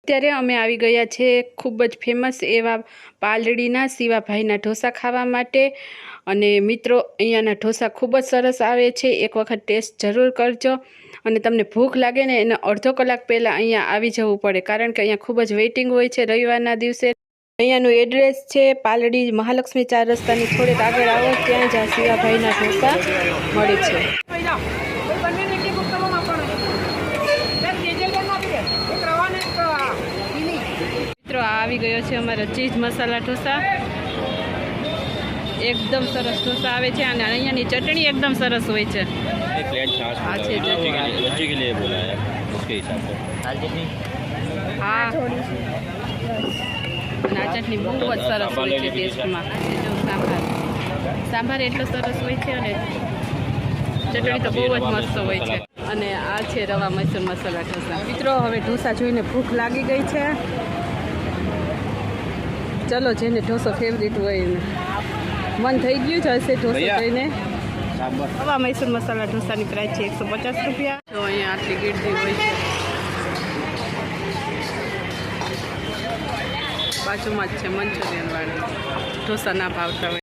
અત્યારે અમે આવી ગયા છે ખૂબ જ ફેમસ એવા પાલડીના શિવાભાઈના ઢોસા ખાવા માટે। અને મિત્રો અહીંયાના ઢોસા ખૂબ જ સરસ આવે છે, એક વખત ટેસ્ટ જરૂર કરજો। અને તમને ભૂખ લાગે ને એને અડધો કલાક પહેલાં અહીંયા આવી જવું પડે, કારણ કે અહીંયા ખૂબ જ વેઇટિંગ હોય છે રવિવારના દિવસે। અહીંયાનું એડ્રેસ છે પાલડી મહાલક્ષ્મી 4 રસ્તાની થોડેક આગળ આવો ત્યાં જ આ શિવાભાઈના ઢોસા મળે છે। મિત્રો આ આવી ગયો છે અમારા ચીઝ મસાલા ઢોસા, એકદમ સરસ ઢોસા આવે છે અને અહીંયાની ચટણી એકદમ સરસ હોય છે। હા, અને આ ચટણી બહુ જ સરસ હોય છે ટેસ્ટમાં। જો સાંભાર એટલો સરસ હોય છે અને ચટણી તો બહુ જ મસ્ત હોય છે। અને આ છે રવા મૈસૂર મસાલા ઢોસા। મિત્રો હવે ઢોસા જોઈને ભૂખ લાગી ગઈ છે, ચલો જેને ઢોસો ફેવરિટ હોય ને મન થઈ ગયું જ હશે ઢોસો જોઈને। રવા મૈસૂર મસાલા ઢોસાની પ્રાઇસ છે 150 રૂપિયા। તો અહીંયા આટલી ગીરદી હોય છે, બાજુમાં જ છે મંચુરિયન વાળી, ઢોસા ના ભાવતા હોય।